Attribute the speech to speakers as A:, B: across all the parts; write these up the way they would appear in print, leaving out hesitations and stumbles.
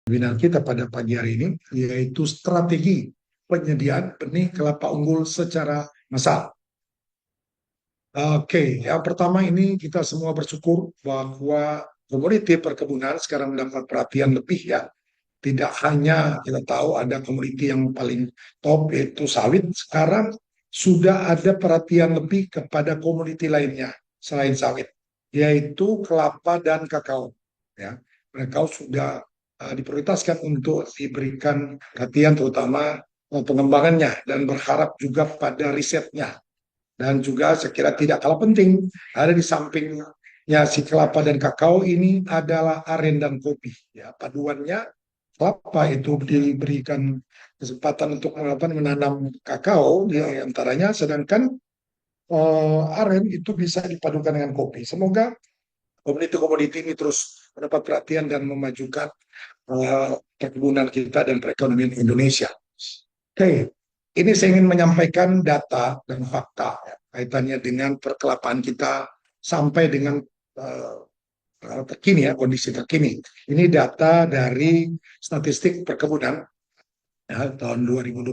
A: Webinar kita pada pagi hari ini yaitu strategi penyediaan benih kelapa unggul secara massal. Oke, yang pertama ini kita semua bersyukur bahwa komoditi perkebunan sekarang mendapat perhatian lebih ya. Tidak hanya kita tahu ada komoditi yang paling top yaitu sawit, sekarang sudah ada perhatian lebih kepada komoditi lainnya selain sawit, yaitu kelapa dan kakao. Ya, mereka sudah diprioritaskan untuk diberikan perhatian terutama pengembangannya dan berharap juga pada risetnya. Dan juga saya kira tidak kalah penting, ada di sampingnya si kelapa dan kakao ini adalah aren dan kopi. Ya, paduannya kelapa itu diberikan kesempatan untuk menanam kakao di antaranya, sedangkan aren itu bisa dipadukan dengan kopi. Semoga komoditi-komoditi ini terus mendapat perhatian dan memajukan perkebunan kita dan perekonomian Indonesia. Oke, ini saya ingin menyampaikan data dan fakta ya, kaitannya dengan perkelapaan kita sampai dengan uh, terkini ya, kondisi terkini. Ini data dari statistik perkebunan ya, tahun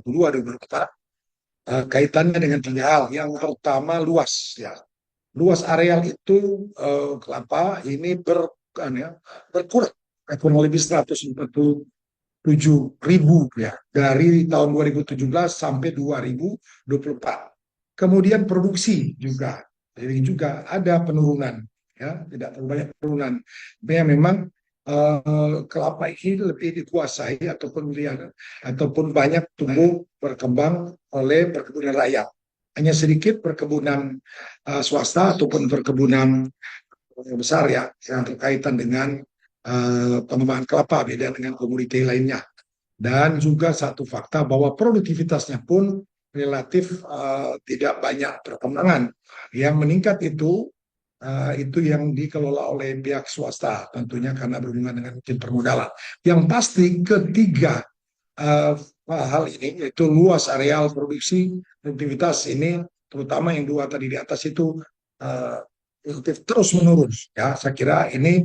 A: 2022-2024, kaitannya dengan tiga hal. Yang pertama luas ya. Luas areal itu kelapa ini berkurang kurang lebih 147.000 ya dari tahun 2017 sampai 2024. Kemudian produksi juga, jadi juga ada penurunan ya, tidak terlalu banyak penurunan. Ya, memang kelapa ini lebih dikuasai ataupun banyak tumbuh berkembang oleh perkebunan rakyat. Hanya sedikit perkebunan swasta ataupun perkebunan besar ya yang berkaitan dengan pengembangan kelapa beda dengan komoditi lainnya. Dan juga satu fakta bahwa produktivitasnya pun relatif tidak banyak perkembangan. Yang meningkat itu yang dikelola oleh pihak swasta, tentunya karena berhubungan dengan mungkin permodalan. Yang pasti ketiga uh, hal ini yaitu luas areal produksi, produktivitas ini, terutama yang dua tadi di atas itu uh, terus menurun. Ya, saya kira ini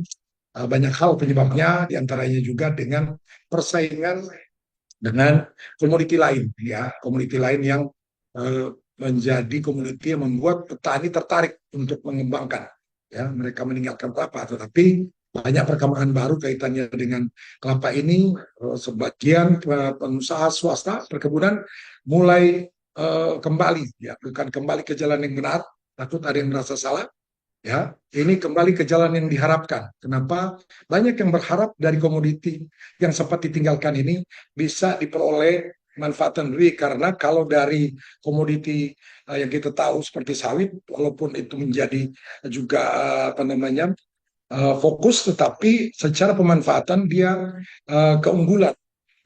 A: banyak hal penyebabnya, diantaranya juga dengan persaingan dengan komoditi lain, ya komoditi lain yang uh, menjadi komoditi yang membuat petani tertarik untuk mengembangkan. Ya, mereka meninggalkan kelapa, tetapi banyak perkembangan baru kaitannya dengan kelapa ini. Sebagian pengusaha swasta perkebunan mulai kembali, ya bukan kembali ke jalan yang benar, takut ada yang merasa salah. Ya, ini kembali ke jalan yang diharapkan. Kenapa? Banyak yang berharap dari komoditi yang sempat ditinggalkan ini bisa diperoleh manfaatan lebih, karena kalau dari komoditi yang kita tahu seperti sawit, walaupun itu menjadi juga fokus, tetapi secara pemanfaatan dia keunggulan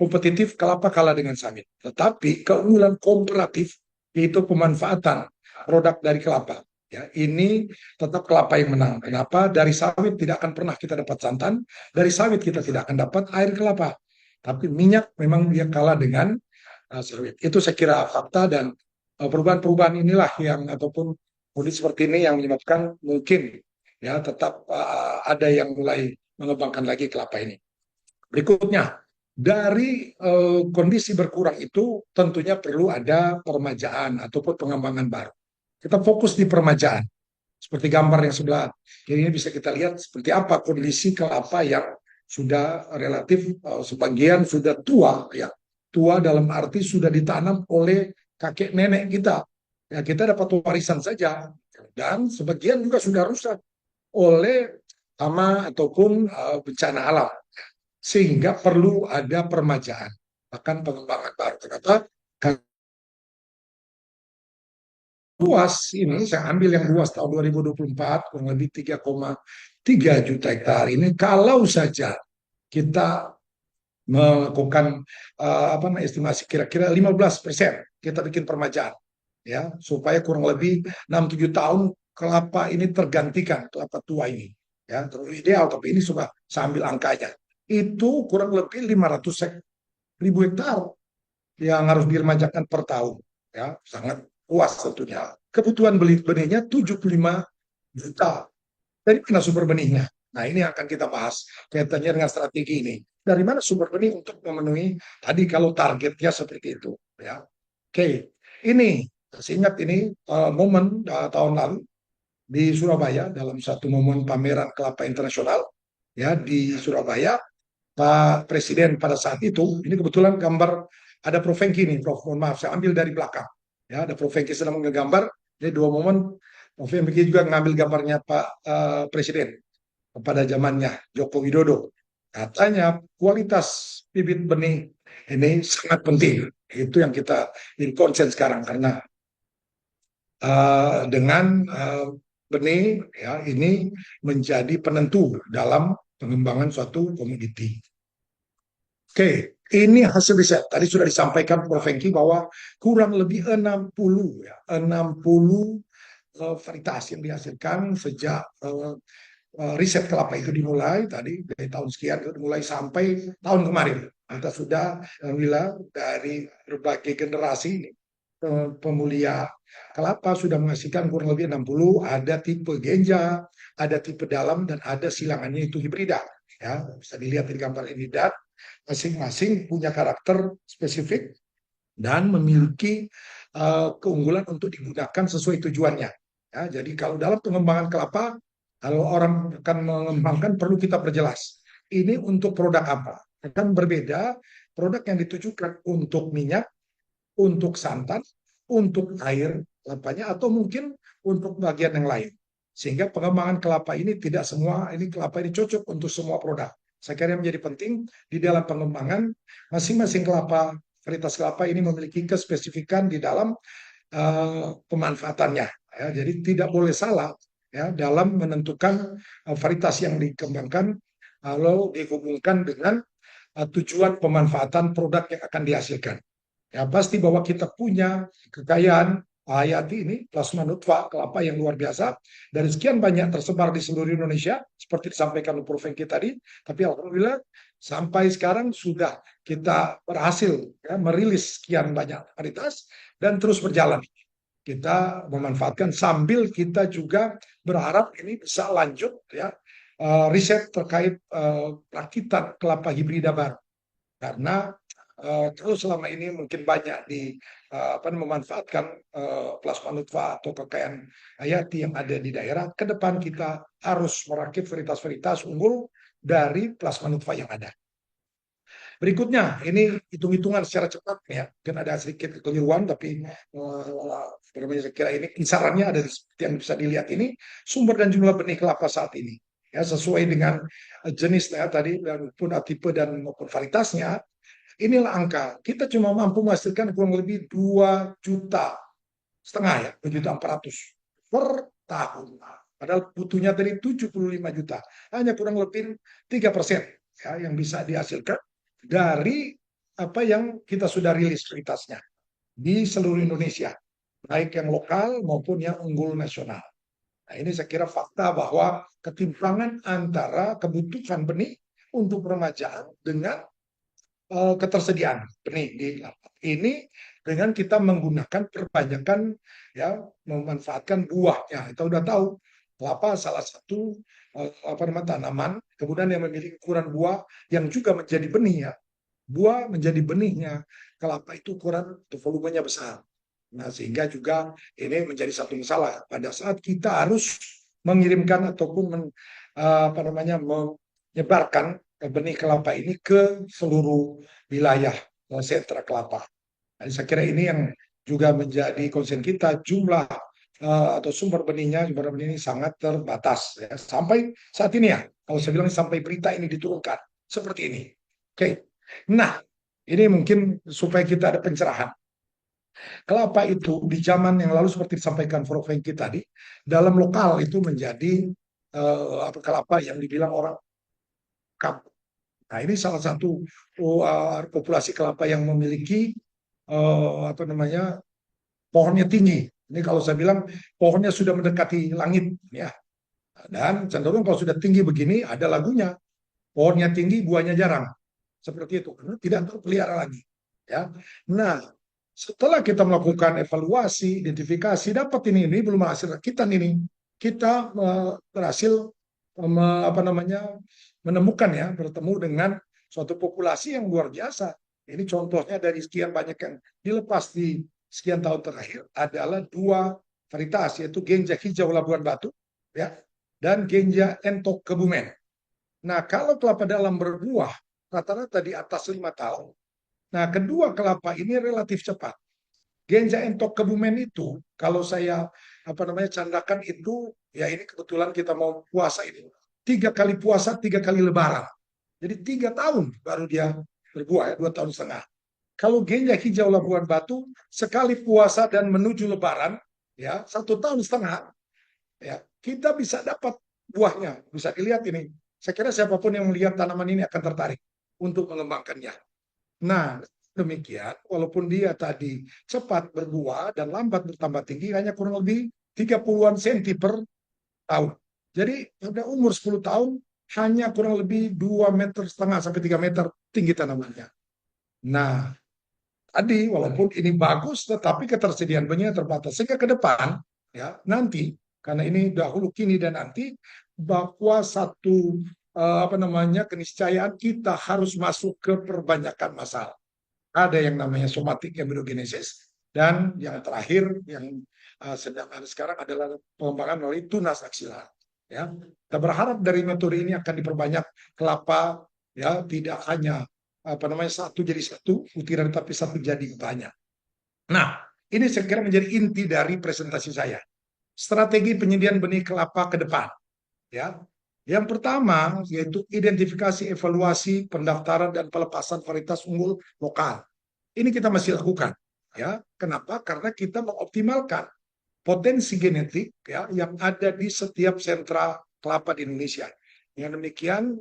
A: kompetitif kelapa kalah dengan sawit. Tetapi keunggulan komparatif yaitu pemanfaatan produk dari kelapa. Ya, ini tetap kelapa yang menang. Kenapa? Dari sawit tidak akan pernah kita dapat santan, dari sawit kita tidak akan dapat air kelapa. Tapi minyak memang dia kalah dengan sawit. Itu saya kira fakta, dan perubahan-perubahan inilah yang ataupun kondisi seperti ini yang menyebabkan mungkin ya tetap ada yang mulai mengembangkan lagi kelapa ini. Berikutnya, dari kondisi berkurang itu tentunya perlu ada permajaan ataupun pengembangan baru. Kita fokus di permajaan. Seperti gambar yang sebelah kiri ini bisa kita lihat seperti apa kondisi kelapa yang sudah relatif sebagian sudah tua ya. Tua dalam arti sudah ditanam oleh kakek nenek kita. Ya, kita dapat warisan saja, dan sebagian juga sudah rusak oleh hama ataupun bencana alam, sehingga perlu ada permajaan, bahkan pengembangan baru. Kenapa? Karena luas ini, saya ambil yang luas tahun 2024 kurang lebih 3,3 juta hektar ini, kalau saja kita melakukan estimasi kira-kira 15% kita bikin permajaan ya, supaya kurang lebih 6-7 tahun kelapa ini tergantikan, kelapa tua ini ya, terlalu ideal tapi ini sudah sambil angkanya itu kurang lebih 500 ribu hektar yang harus diremajakan per tahun ya, sangat puas tentunya. Kebutuhan beli benihnya 75 juta. Dari mana sumber benihnya? Nah, ini akan kita bahas kaitannya dengan strategi ini. dari mana sumber benih untuk memenuhi tadi kalau targetnya seperti itu, ya. Oke, ini saya ingat ini momen tahun lalu di Surabaya dalam satu momen pameran kelapa internasional, ya, di Surabaya. Pak Presiden pada saat itu, ini kebetulan gambar ada Prof. Hengki nih, Prof. Mohon maaf, saya ambil dari belakang. Ya, ada Prof. Hengki sedang menggambar, jadi dua momen Prof. Hengki juga ngambil gambarnya Pak Presiden pada zamannya Joko Widodo. Katanya kualitas bibit benih ini sangat penting. Itu yang kita in concern sekarang karena dengan benih ya ini menjadi penentu dalam pengembangan suatu komoditi. Oke, ini hasil riset. Tadi sudah disampaikan Prof. Hengki bahwa kurang lebih 60 ya, 60 varietas yang dihasilkan sejak riset kelapa itu dimulai tadi dari tahun sekian itu dimulai sampai tahun kemarin. Kita sudah alhamdulillah dari berbagai generasi pemulia kelapa sudah menghasilkan kurang lebih 60, ada tipe genja, ada tipe dalam dan ada silangannya itu hibrida. Ya, bisa dilihat di gambar ini dan masing-masing punya karakter spesifik dan memiliki keunggulan untuk digunakan sesuai tujuannya. Ya, jadi kalau dalam pengembangan kelapa, kalau orang akan mengembangkan perlu kita perjelas. Ini untuk produk apa? Akan berbeda produk yang ditujukan untuk minyak, untuk santan, untuk air kelapanya, atau mungkin untuk bagian yang lain. Sehingga pengembangan kelapa ini tidak semua, ini kelapa ini cocok untuk semua produk. Saya kira yang menjadi penting di dalam pengembangan masing-masing kelapa, varietas kelapa ini memiliki kespesifikan di dalam pemanfaatannya. Ya, jadi tidak boleh salah ya dalam menentukan varietas yang dikembangkan lalu dihubungkan dengan tujuan pemanfaatan produk yang akan dihasilkan. Ya pasti bahwa kita punya kekayaan hayati ini plasma nutfah kelapa yang luar biasa dari sekian banyak tersebar di seluruh Indonesia seperti disampaikan oleh Prof. Hengki tadi, tapi alhamdulillah sampai sekarang sudah kita berhasil ya, merilis sekian banyak varietas dan terus berjalan kita memanfaatkan sambil kita juga berharap ini bisa lanjut ya riset terkait rakitan kelapa hibrida baru karena kalau selama ini mungkin banyak di memanfaatkan plasma nutfah atau kekayaan hayati yang ada di daerah, ke depan kita harus merakit varietas-varietas unggul dari plasma nutfah yang ada. Berikutnya, ini hitung-hitungan secara cepat ya, mungkin ada sedikit kekeliruan, tapi saya kira ini kisarannya ada seperti yang bisa dilihat ini sumber dan jumlah benih kelapa saat ini ya sesuai dengan jenisnya tadi dan pun tipe dan maupun varietasnya. Inilah angka. Kita cuma mampu menghasilkan kurang lebih 2,5 juta ya, 2,4 juta per tahun. Padahal butuhnya tadi 75 juta. Hanya kurang lebih 3% ya, yang bisa dihasilkan dari apa yang kita sudah rilis varietasnya di seluruh Indonesia, baik yang lokal maupun yang unggul nasional. Nah, ini saya kira fakta bahwa ketimpangan antara kebutuhan benih untuk peremajaan dengan ketersediaan benih di lapak ini dengan kita menggunakan perbanyakan ya memanfaatkan buahnya. Kita udah tahu kelapa salah satu tanaman kemudian yang memiliki ukuran buah yang juga menjadi benih ya. Buah menjadi benihnya kelapa itu ukuran volumenya besar. Nah, sehingga juga ini menjadi satu masalah pada saat kita harus mengirimkan ataupun menyebarkan benih kelapa ini ke seluruh wilayah sentra kelapa. Nah, saya kira ini yang juga menjadi concern kita, jumlah atau sumber benihnya, sumber benih ini sangat terbatas. Ya. Sampai saat ini ya, kalau saya bilang sampai berita ini diturunkan, seperti ini. Oke, nah ini mungkin supaya kita ada pencerahan. Kelapa itu di zaman yang lalu seperti disampaikan Prof. Hengki tadi, dalam lokal itu menjadi kelapa yang dibilang orang kampung. Nah, ini salah satu populasi kelapa yang memiliki pohonnya tinggi. Ini kalau saya bilang pohonnya sudah mendekati langit, ya. Dan cenderung kalau sudah tinggi begini ada lagunya. Pohonnya tinggi, buahnya jarang. Seperti itu, karena tidak terpelihara lagi. Ya. Nah, setelah kita melakukan evaluasi, identifikasi, dapat ini belum hasil rakitan ini, kita berhasil menemukan ya, bertemu dengan suatu populasi yang luar biasa. Ini contohnya dari sekian banyak yang dilepas di sekian tahun terakhir adalah dua varietas, yaitu Genja Hijau Labuan Batu, ya, dan Genja Entok Kebumen. Nah, kalau kelapa dalam berbuah rata-rata di atas 5 tahun. Nah, kedua kelapa ini relatif cepat. Genja Entok Kebumen itu, kalau saya candakan itu, ya ini kebetulan kita mau puasa ini. 3 kali puasa, 3 kali lebaran. Jadi 3 tahun baru dia berbuah, ya, 2 tahun setengah. Kalau Genja Hijau Labuan Batu, sekali puasa dan menuju lebaran, ya 1 tahun setengah, ya kita bisa dapat buahnya. Bisa dilihat ini. Saya kira siapapun yang melihat tanaman ini akan tertarik untuk mengembangkannya. Nah, demikian, walaupun dia tadi cepat berbuah dan lambat bertambah tinggi, hanya kurang lebih 30-an senti per tahun. Jadi pada umur 10 tahun, hanya kurang lebih 2,5 meter sampai 3 meter tinggi tanamannya. Nah, tadi walaupun ini bagus, tetapi ketersediaan benihnya terbatas. Sehingga ke depan, ya nanti, karena ini dahulu, kini, dan nanti, bahwa satu keniscayaan kita harus masuk ke perbanyakan masalah. Ada yang namanya somatic embryogenesis, dan yang terakhir yang sedang ada sekarang adalah pengembangan melalui tunas aksial. Ya, kita berharap dari metode ini akan diperbanyak kelapa, ya tidak hanya satu jadi satu butiran, tapi satu jadi banyak. Nah, ini saya kira menjadi inti dari presentasi saya. Strategi penyediaan benih kelapa ke depan. Ya, yang pertama yaitu identifikasi, evaluasi, pendaftaran dan pelepasan varietas unggul lokal. Ini kita masih lakukan, ya. Kenapa? Karena kita mengoptimalkan potensi genetik, ya, yang ada di setiap sentra kelapa di Indonesia. Yang demikian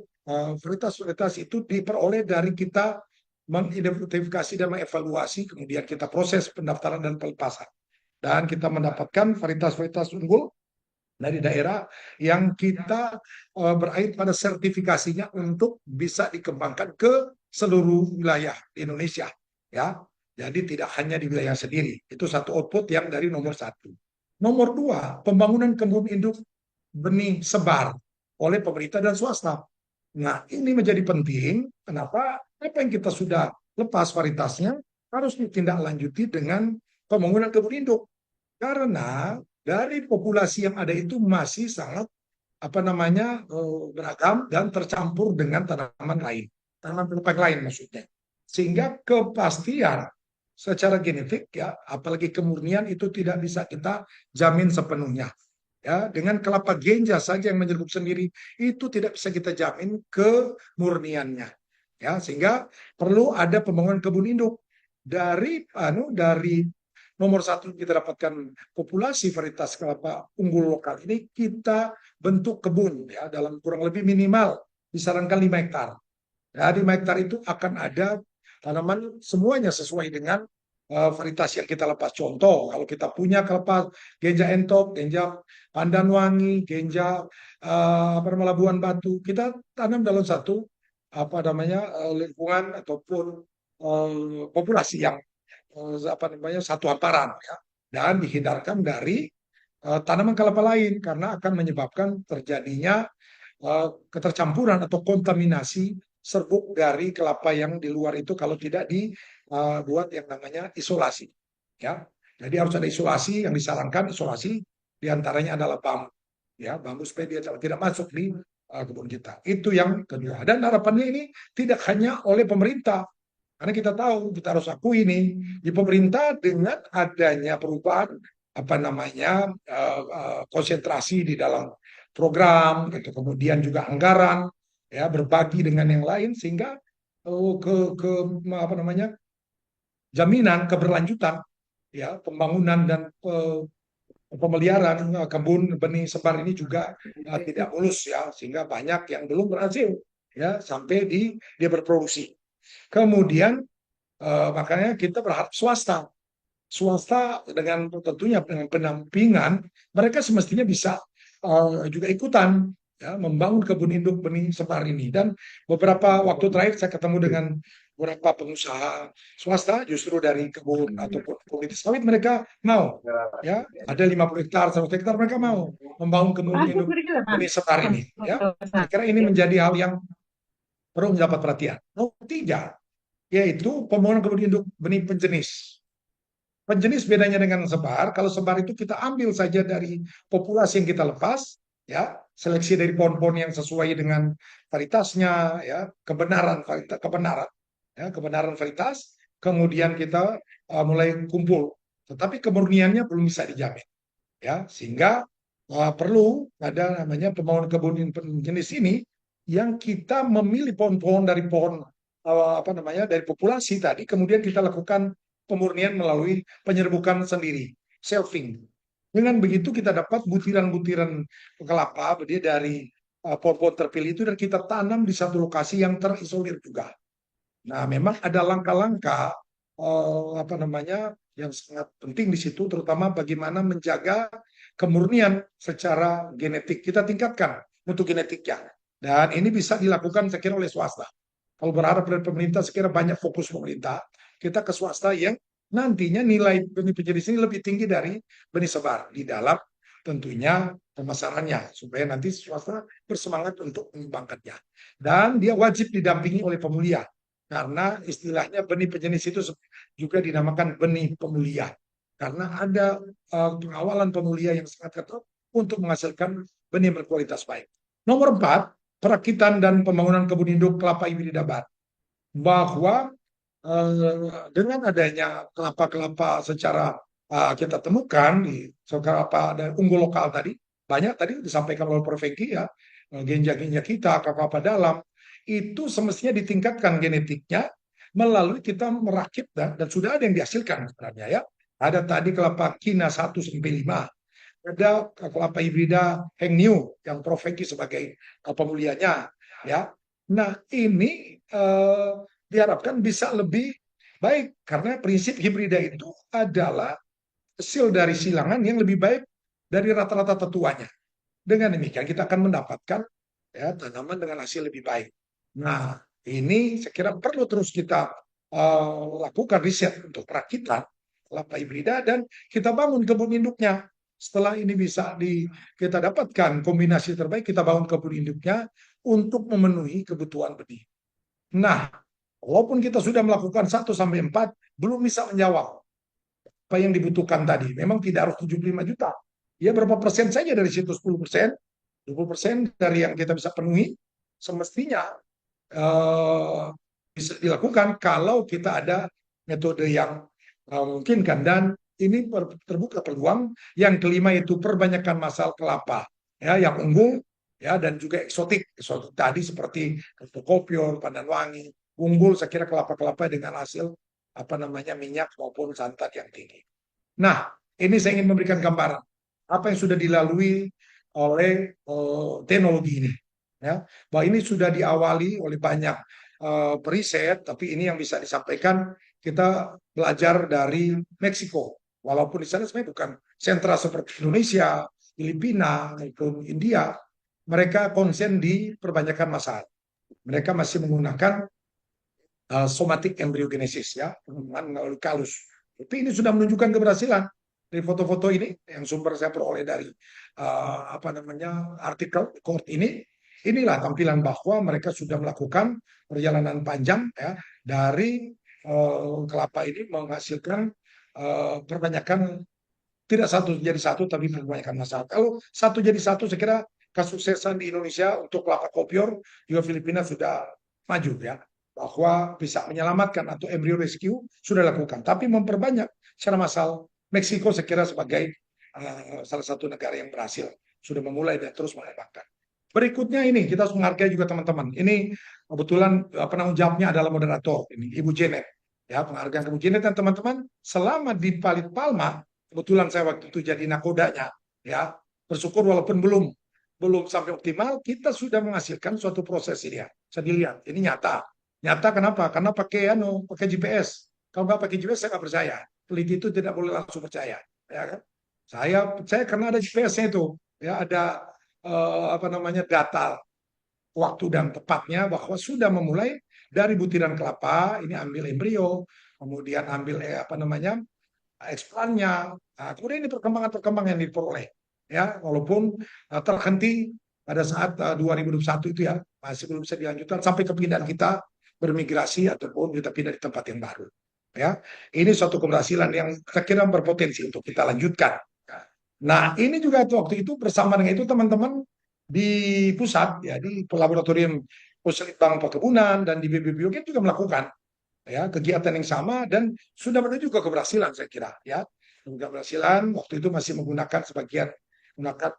A: varietas-varietas itu diperoleh dari kita mengidentifikasi dan mengevaluasi, kemudian kita proses pendaftaran dan pelepasan. Dan kita mendapatkan varietas-varietas unggul dari daerah yang kita berakhir pada sertifikasinya untuk bisa dikembangkan ke seluruh wilayah di Indonesia, ya. Jadi tidak hanya di wilayah sendiri. Itu satu output yang dari nomor satu. Nomor dua, pembangunan kebun induk benih sebar oleh pemerintah dan swasta. Nah, ini menjadi penting. Kenapa? Apa yang kita sudah lepas varietasnya harus ditindaklanjuti dengan pembangunan kebun induk. Karena dari populasi yang ada itu masih sangat beragam dan tercampur dengan tanaman lain, tanaman pelepah lain maksudnya. Sehingga kepastian secara genetik, ya, apalagi kemurnian itu tidak bisa kita jamin sepenuhnya. Ya, dengan kelapa Genja saja yang menyerbuk sendiri itu tidak bisa kita jamin kemurniannya. Ya, sehingga perlu ada pembangunan kebun induk dari nomor satu kita dapatkan populasi varietas kelapa unggul lokal ini, kita bentuk kebun, ya, dalam kurang lebih minimal disarankan 5 hektar. Ya, di 5 hektar itu akan ada tanaman semuanya sesuai dengan varietas yang kita lepas. Contoh, kalau kita punya kelapa Genja Entok, Genja Pandanwangi, Genja Labuan Batu, kita tanam dalam satu lingkungan ataupun populasi yang satu hamparan, ya, dan dihindarkan dari tanaman kelapa lain karena akan menyebabkan terjadinya ketercampuran atau kontaminasi serbuk dari kelapa yang di luar itu kalau tidak dibuat yang namanya isolasi, ya. Jadi harus ada isolasi, yang disarankan isolasi diantaranya adalah bambu, ya, bambu supaya dia tidak masuk di kebun kita. Itu yang kedua. Dan harapannya ini tidak hanya oleh pemerintah, karena kita tahu, kita harus akui ini di pemerintah dengan adanya perubahan konsentrasi di dalam program, gitu, kemudian juga anggaran, ya, berbagi dengan yang lain, sehingga ke jaminan keberlanjutan, ya, pembangunan dan pemeliharaan kebun benih sebar ini juga tidak mulus, ya, sehingga banyak yang belum berhasil, ya, sampai dia berproduksi. Kemudian makanya kita berharap swasta dengan tentunya dengan pendampingan mereka semestinya bisa juga ikutan, ya, membangun kebun induk benih sebar ini. Dan beberapa waktu terakhir saya ketemu dengan beberapa pengusaha swasta justru dari kebun ataupun komunitas sawit, mereka mau, ya, ada 50 hektar 100 hektar mereka mau membangun kebun induk benih sebar ini, ya. Saya kira ini menjadi hal yang perlu mendapat perhatian. Nomor tiga, yaitu pembangunan kebun induk benih penjenis. Penjenis bedanya dengan sebar, kalau sebar itu kita ambil saja dari populasi yang kita lepas, ya, seleksi dari pohon-pohon yang sesuai dengan varietasnya, ya, kebenaran varietas, kemudian kita mulai kumpul. Tetapi kemurniannya belum bisa dijamin, ya, sehingga perlu ada namanya pembangunan kebun jenis ini yang kita memilih pohon-pohon dari pohon apa namanya dari populasi tadi, kemudian kita lakukan pemurnian melalui penyerbukan sendiri, selfing. Dengan begitu kita dapat butiran-butiran kelapa dari pohon-pohon terpilih itu dan kita tanam di satu lokasi yang terisolir juga. Nah, memang ada langkah-langkah apa namanya yang sangat penting di situ, terutama bagaimana menjaga kemurnian secara genetik. Kita tingkatkan untuk genetiknya, dan ini bisa dilakukan saya kira oleh swasta. Kalau berharap dari pemerintah, saya kira banyak fokus pemerintah. Kita ke swasta yang nantinya nilai benih penjenis ini lebih tinggi dari benih sebar di dalam tentunya pemasarannya, supaya nanti swasta bersemangat untuk mengembangkannya. Dan dia wajib didampingi oleh pemulia, karena istilahnya benih penjenis itu juga dinamakan benih pemulia, karena ada pengawalan pemulia yang sangat ketat untuk menghasilkan benih berkualitas baik. Nomor 4, perakitan dan pembangunan kebun induk kelapa hibrida baru, bahwa dengan adanya kelapa-kelapa secara kita temukan di kelapa dan unggul lokal tadi, banyak tadi disampaikan oleh Prof. Eki, ya, genja-genja kita, kelapa dalam, itu semestinya ditingkatkan genetiknya melalui kita merakit, dan sudah ada yang dihasilkan sebenarnya, ya. Ada tadi kelapa Kina 1 sampai 5, ada kelapa hibrida Heng New yang Prof. Eki sebagai pemulianya, ya. Nah, ini diharapkan bisa lebih baik karena prinsip hibrida itu adalah hasil dari silangan yang lebih baik dari rata-rata tetuanya. Dengan demikian kita akan mendapatkan, ya, tanaman dengan hasil lebih baik. Nah, ini saya kira perlu terus kita lakukan riset untuk perakitan kelapa hibrida dan kita bangun kebun induknya. Setelah ini bisa kita dapatkan kombinasi terbaik, kita bangun kebun induknya untuk memenuhi kebutuhan benih. Nah, walaupun kita sudah melakukan 1 sampai 4, belum bisa menjawab apa yang dibutuhkan tadi. Memang tidak harus 75 juta. Ya, berapa persen saja dari situ, 10%, 20% dari yang kita bisa penuhi, semestinya bisa dilakukan kalau kita ada metode yang memungkinkan. Dan ini terbuka peluang. Yang kelima itu perbanyakkan masal kelapa, ya, yang unggul, ya, dan juga eksotik. Eksotik tadi seperti kopior, pandan wangi, unggul saya kira kelapa-kelapa dengan hasil apa namanya minyak maupun santan yang tinggi. Nah, ini saya ingin memberikan gambaran apa yang sudah dilalui oleh teknologi ini, ya, bahwa ini sudah diawali oleh banyak periset, tapi ini yang bisa disampaikan kita belajar dari Meksiko, walaupun di sana sebenarnya bukan sentra seperti Indonesia, Filipina maupun India, mereka konsen di perbanyakan masalah. Mereka masih menggunakan somatic embryogenesis, ya, pengembangan melalui kalus. Tapi ini sudah menunjukkan keberhasilan. Dari foto-foto ini yang sumber saya peroleh dari apa namanya artikel court ini, inilah tampilan bahwa mereka sudah melakukan perjalanan panjang, ya, dari kelapa ini menghasilkan perbanyakan, tidak satu jadi satu tapi perbanyakan masalah. Kalau satu jadi satu, saya kira kesuksesan di Indonesia untuk kelapa kopior juga Filipina sudah maju, ya, bahwa bisa menyelamatkan atau embryo rescue sudah lakukan, tapi memperbanyak secara massal Meksiko saya kira sebagai salah satu negara yang berhasil sudah memulai dan terus mengembangkan. Berikutnya ini kita harus menghargai juga teman-teman. Ini kebetulan penanggung jawabnya adalah moderator ini Ibu Janet, ya, penghargaan Ibu Janet dan teman-teman selama di Palit Palma. Kebetulan saya waktu itu jadi nakodanya, ya, bersyukur walaupun belum sampai optimal, kita sudah menghasilkan suatu proses ini, ya. Saya dilihat, ini nyata. Nyata kenapa? Karena pakai GPS. Kalau nggak pakai GPS, saya nggak percaya. Peneliti itu tidak boleh langsung percaya, ya kan? Saya percaya karena ada GPS-nya itu, ya, ada apa namanya data waktu dan tepatnya bahwa sudah memulai dari butiran kelapa, ini ambil embrio, kemudian ambil apa namanya eksplannya. Nah, kemudian ini perkembangan-perkembangan yang diperoleh, ya, walaupun terhenti pada saat 2021 itu ya, masih belum bisa dilanjutkan sampai kepindahan kita bermigrasi ataupun kita pindah di tempat yang baru. Ya, ini suatu keberhasilan yang saya kira berpotensi untuk kita lanjutkan. Nah, ini juga waktu itu bersama dengan itu teman-teman di pusat ya di laboratorium Puslitbang Perkebunan dan di BPBiogen juga melakukan ya kegiatan yang sama dan sudah menuju ke keberhasilan saya kira ya. Keberhasilan waktu itu masih menggunakan sebagian menggunakan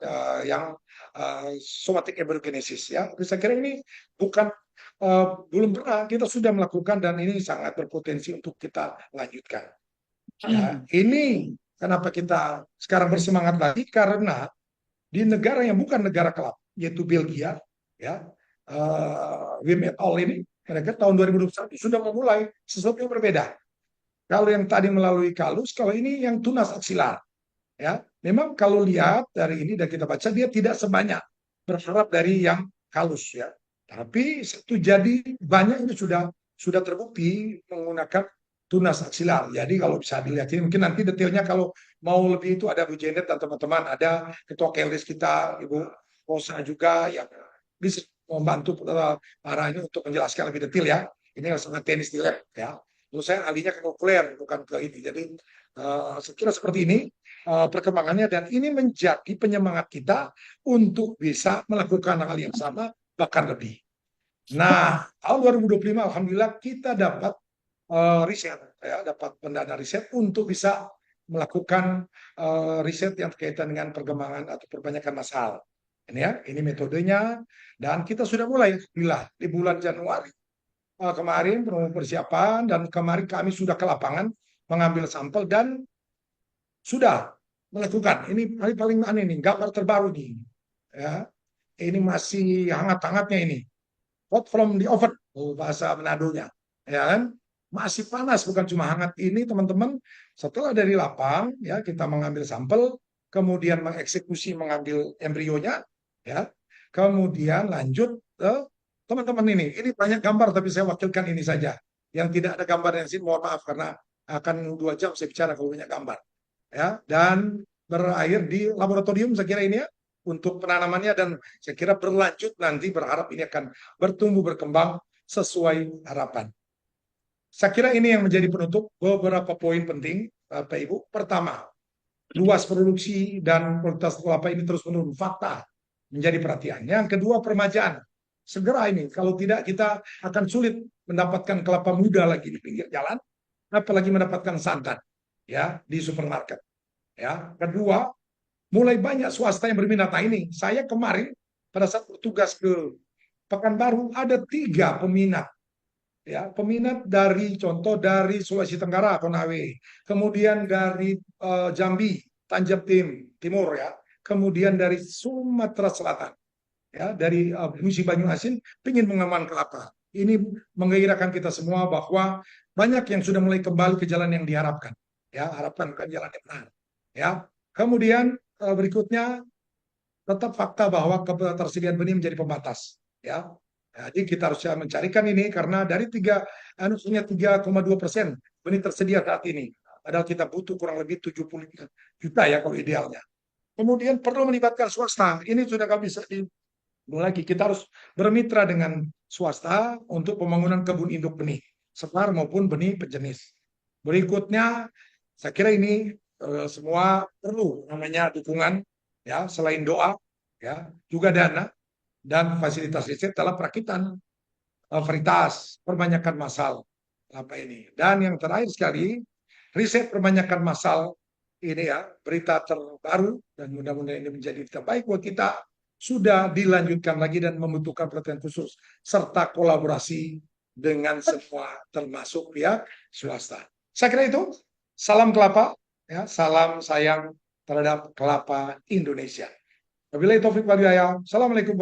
A: yang somatic embryogenesis ya. Jadi saya kira ini bukan belum pernah kita sudah melakukan dan ini sangat berpotensi untuk kita lanjutkan. Ya, ini kenapa kita sekarang bersemangat lagi karena di negara yang bukan negara kelab yaitu Belgia ya Wim et al ini mereka tahun 2021 sudah memulai sesuatu yang berbeda. Kalau yang tadi melalui kalus, kalau ini yang tunas aksilar. Ya, memang kalau lihat dari ini dan kita baca dia tidak sebanyak berharap dari yang kalus ya. Tapi satu jadi banyak ini sudah terbukti menggunakan tunas aksilar. Jadi kalau bisa dilihat ini mungkin nanti detailnya kalau mau lebih itu ada Bu Janet dan teman-teman, ada Ketua Kelis kita Ibu Rosa juga yang bisa membantu para ini untuk menjelaskan lebih detail ya. Ini sangat teknis di lab ya. Terus saya ahlinya ke nuklir bukan ke ini. Jadi saya kira seperti ini perkembangannya dan ini menjadi penyemangat kita untuk bisa melakukan hal yang sama bahkan lebih. Nah, tahun 2025 alhamdulillah kita dapat riset ya, dapat pendana riset untuk bisa melakukan riset yang berkaitan dengan perkembangan atau perbanyakan masal. Ini ya, ini metodenya dan kita sudah mulai di bulan Januari kemarin persiapan dan kemarin kami sudah ke lapangan mengambil sampel dan sudah melakukan. Ini paling aneh nih, gambar terbaru nih. Ya, ini masih hangat-hangatnya ini. Hot from the oven, bahasa Manadonya. Ya kan? Masih panas, bukan cuma hangat ini teman-teman. Setelah dari lapang, ya kita mengambil sampel, kemudian mengeksekusi mengambil embrionya, ya. Kemudian lanjut ke teman-teman ini. Ini banyak gambar, tapi saya wakilkan ini saja. Yang tidak ada gambar yang sini, mohon maaf karena akan 2 jam saya bicara kalau banyak gambar ya dan berakhir di laboratorium saya kira ini ya untuk penanamannya dan saya kira berlanjut nanti berharap ini akan bertumbuh berkembang sesuai harapan. Saya kira ini yang menjadi penutup beberapa poin penting Bapak Ibu. Pertama, luas produksi dan kualitas kelapa ini terus menurun. Fakta menjadi perhatian. Yang kedua, permajaan. Segera ini, kalau tidak kita akan sulit mendapatkan kelapa muda lagi di pinggir jalan, apalagi mendapatkan santan ya di supermarket. Ya, kedua, mulai banyak swasta yang berminat. Nah ini, saya kemarin pada saat bertugas ke Pekanbaru ada 3 peminat. Ya, peminat dari contoh dari Sulawesi Tenggara, Konawe, kemudian dari Jambi, Tanjab Timur ya, kemudian dari Sumatera Selatan, ya dari Musi Banyuasin, ingin mengaman kelapa. Ini menggairahkan kita semua bahwa banyak yang sudah mulai kembali ke jalan yang diharapkan. Ya, harapkan bukan jalan yang benar. Ya, kemudian berikutnya tetap fakta bahwa ketersediaan benih menjadi pembatas. Ya, jadi kita harus mencarikan ini karena dari 3,2% benih tersedia saat ini. Padahal kita butuh kurang lebih 70 juta ya kalau idealnya. Kemudian perlu melibatkan swasta. Ini sudah kami bisa lagi kita harus bermitra dengan swasta untuk pembangunan kebun induk benih sebar maupun benih penjenis. Berikutnya, saya kira ini semua perlu namanya dukungan ya selain doa ya juga dana dan fasilitas riset dalam perakitan varietas perbanyakan masal apa ini. Dan yang terakhir sekali riset perbanyakan masal ini ya berita terbaru dan mudah-mudahan ini menjadi terbaik buat kita sudah dilanjutkan lagi dan membutuhkan perhatian khusus serta kolaborasi dengan semua termasuk pihak swasta. Saya kira itu. Salam kelapa, ya, salam sayang terhadap kelapa Indonesia. Wabillahi taufik wal hidayah. Assalamualaikum.